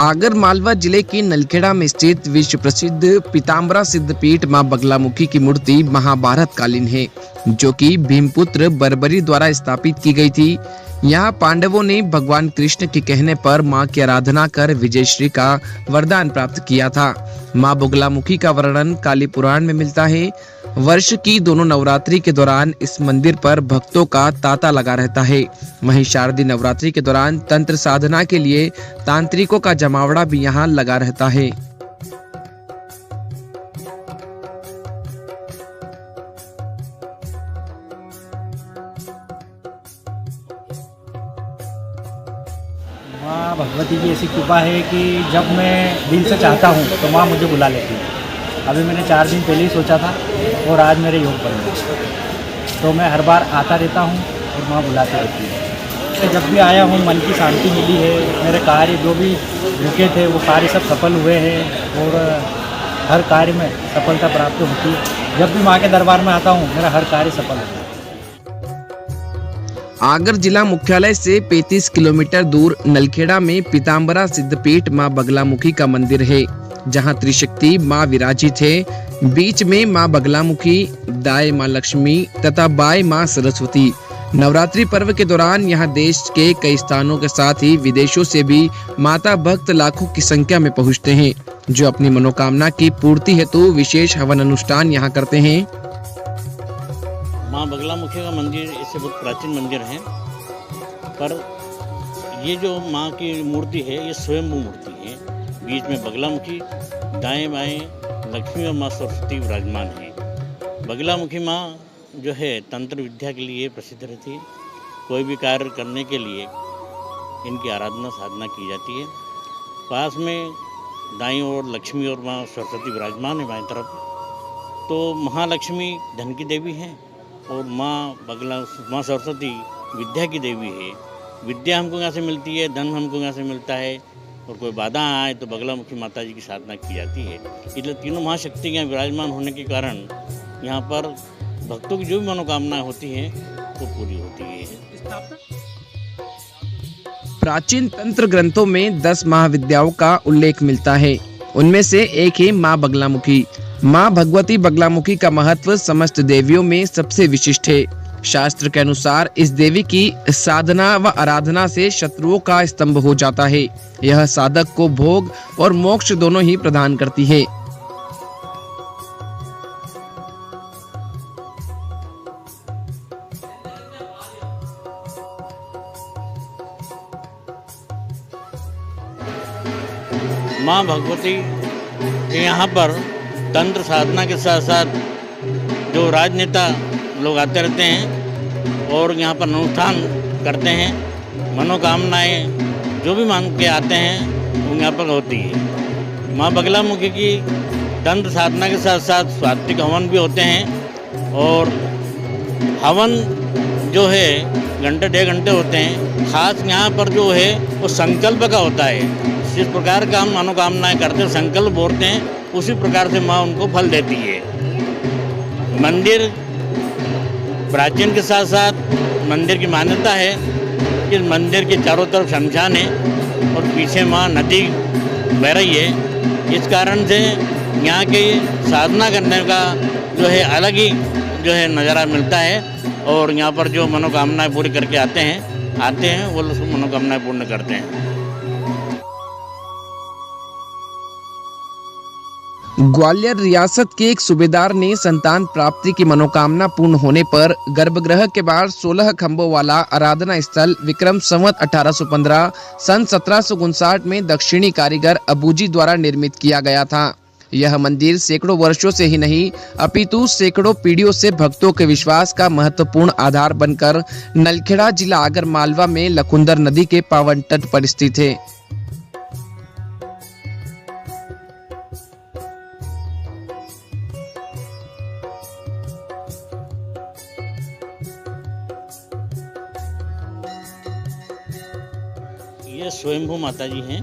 आगर मालवा जिले के नलखेड़ा में स्थित विश्व प्रसिद्ध पीताम्बरा सिद्धपीठ मां बगलामुखी की मूर्ति महाभारत कालीन है, जो कि भीमपुत्र बर्बरी द्वारा स्थापित की गई थी। यहाँ पांडवों ने भगवान कृष्ण के कहने पर मां की आराधना कर विजयश्री का वरदान प्राप्त किया था। मां बगलामुखी का वर्णन काली पुराण में मिलता है। वर्ष की दोनों नवरात्रि के दौरान इस मंदिर पर भक्तों का तांता लगा रहता है। वहीं शारदीय नवरात्रि के दौरान तंत्र साधना के लिए तांत्रिकों का जमावड़ा भी यहाँ लगा रहता है। माँ भगवती की ऐसी कृपा है कि जब मैं दिल से चाहता हूँ तो माँ मुझे बुला लेती है। अभी मैंने 4 दिन पहले ही सोचा था और आज मेरे योग बन गए, तो मैं हर बार आता रहता हूँ और माँ बुलाती रहती है। तो जब भी आया हूँ मन की शांति मिली है। मेरे कार्य जो भी रुके थे वो कार्य सब सफल हुए हैं और हर कार्य में सफलता प्राप्त होती है। जब भी माँ के दरबार में आता हूँ मेरा हर कार्य सफल होता है। आगर जिला मुख्यालय से 35 किलोमीटर दूर नलखेड़ा में पीताम्बरा सिद्धपीठ मां बगलामुखी का मंदिर है, जहां त्रिशक्ति मां विराजित है। बीच में मां बगलामुखी, दाएं मां लक्ष्मी तथा बाएं मां सरस्वती। नवरात्रि पर्व के दौरान यहां देश के कई स्थानों के साथ ही विदेशों से भी माता भक्त लाखों की संख्या में पहुंचते हैं, जो अपनी मनोकामना की पूर्ति हेतु विशेष हवन अनुष्ठान यहां करते हैं। माँ बगलामुखी का मंदिर इससे बहुत प्राचीन मंदिर है, पर ये जो माँ की मूर्ति है ये स्वयंभू मूर्ति है। बीच में बगलामुखी, दाएं बाएं लक्ष्मी और माँ सरस्वती विराजमान है। बगलामुखी माँ जो है तंत्र विद्या के लिए प्रसिद्ध रहती है। कोई भी कार्य करने के लिए इनकी आराधना साधना की जाती है। पास में दाईं ओर लक्ष्मी और माँ सरस्वती विराजमान है बाएं तरफ। तो महालक्ष्मी धन की देवी है और माँ सरस्वती विद्या की देवी है। विद्या हमको यहाँ से मिलती है, धन हमको यहाँ से मिलता है, और कोई बाधा आए तो बगलामुखी माता जी की साधना की जाती है। इसलिए तीनों महाशक्ति यहाँ विराजमान होने के कारण यहाँ पर भक्तों की जो भी मनोकामनाएं होती हैं वो पूरी होती है। प्राचीन तंत्र ग्रंथों में 10 महाविद्याओं का उल्लेख मिलता है। उनमें से एक है मां बगलामुखी। मां भगवती बगलामुखी का महत्व समस्त देवियों में सबसे विशिष्ट है। शास्त्र के अनुसार इस देवी की साधना व आराधना से शत्रुओं का स्तंभ हो जाता है। यह साधक को भोग और मोक्ष दोनों ही प्रदान करती है। माँ भगवती यहाँ पर तंत्र साधना के साथ साथ जो राजनेता लोग आते रहते हैं और यहाँ पर अनुष्ठान करते हैं। मनोकामनाएं जो भी मांग के आते हैं वो यहाँ पर होती है। माँ बगलामुखी की तंत्र साधना के साथ साथ सात्विक हवन भी होते हैं, और हवन जो है घंटे 1.5 घंटे होते हैं। खास यहाँ पर जो है वो संकल्प का होता है। जिस प्रकार का हम मनोकामनाएं करते हैं, संकल्प बोलते हैं, उसी प्रकार से माँ उनको फल देती है। मंदिर प्राचीन के साथ साथ मंदिर की मान्यता है कि मंदिर के चारों तरफ शमशान है और पीछे माँ नदी बह रही है। इस कारण से यहाँ की साधना करने का जो है अलग ही जो है नज़ारा मिलता है, और यहाँ पर जो मनोकामनाएं पूरी करके आते हैं वो लोग मनोकामनाएं पूर्ण करते हैं। ग्वालियर रियासत के एक सूबेदार ने संतान प्राप्ति की मनोकामना पूर्ण होने पर गर्भगृह के बाहर 16 खंभों वाला आराधना स्थल विक्रम संवत 1815 सन 1759 में दक्षिणी कारीगर अबूजी द्वारा निर्मित किया गया था। यह मंदिर सैकड़ों वर्षों से ही नहीं अपितु सैकड़ों पीढ़ियों से भक्तों के विश्वास का महत्वपूर्ण आधार बनकर नलखेड़ा जिला आगर मालवा में लखुंदर नदी के पावन तट पर स्थित है। ये स्वयंभू माता जी हैं।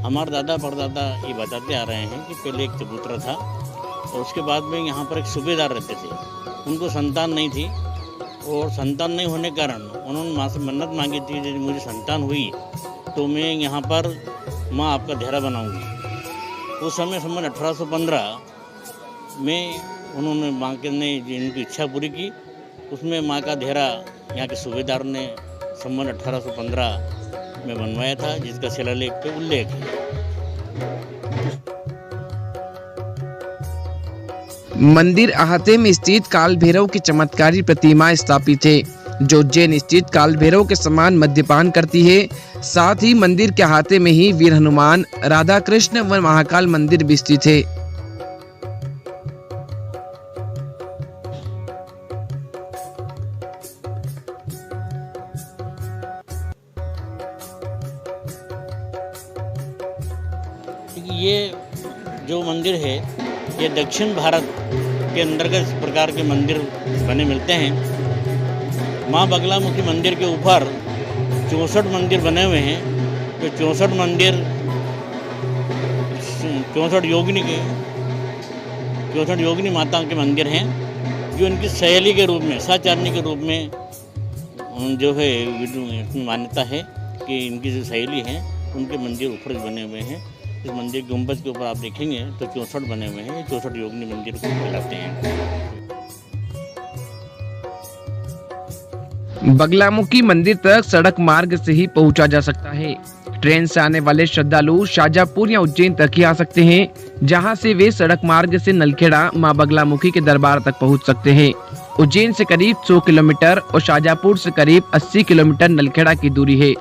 हमारे दादा परदादा ये बताते आ रहे हैं कि पहले एक चबूतरा था और उसके बाद में यहाँ पर एक सूबेदार रहते थे। उनको संतान नहीं थी और संतान नहीं होने के कारण उन्होंने माँ से मन्नत मांगी थी, यदि मुझे संतान हुई तो मैं यहाँ पर माँ आपका धेरा बनाऊंगी। उस समय 1815 में उन्होंने माँ के ने इनकी इच्छा पूरी की। उसमें माँ का धेरा यहाँ के सूबेदार ने 1815 में बनवाया था, जिसका शिलालेख पे उल्लेख है। मंदिर अहाते में स्थित काल भैरव की चमत्कारी प्रतिमा स्थापित है, जो उज्जैन स्थित काल भैरव के समान मद्यपान करती है। साथ ही मंदिर के अहाते में ही वीर हनुमान, राधा कृष्ण व महाकाल मंदिर भी स्थित है। ये जो मंदिर है, ये दक्षिण भारत के अंतर्गत इस प्रकार के मंदिर बने मिलते हैं। माँ बगलामुखी मंदिर के ऊपर 64 मंदिर बने हुए हैं। जो 64 मंदिर 64 योगिनी माताओं के मंदिर हैं, जो इनकी सहेली के रूप में, साचारनी के रूप में जो है इसमें मान्यता है कि इनकी जो सहेली हैं उनके मंदिर ऊपर बने हुए हैं। इस मंदिर के गुंबद के ऊपर आप देखेंगे तो 64 बने हुए हैं। 64 योगिनी मंदिर को कहलाते हैं। बगलामुखी मंदिर तक सड़क मार्ग से ही पहुंचा जा सकता है। ट्रेन से आने वाले श्रद्धालु शाजापुर या उज्जैन तक ही आ सकते हैं, जहां से वे सड़क मार्ग से नलखेड़ा मां बगलामुखी के दरबार तक पहुंच सकते हैं। उज्जैन से करीब 100 किलोमीटर और शाजापुर से करीब 80 किलोमीटर नलखेड़ा की दूरी है।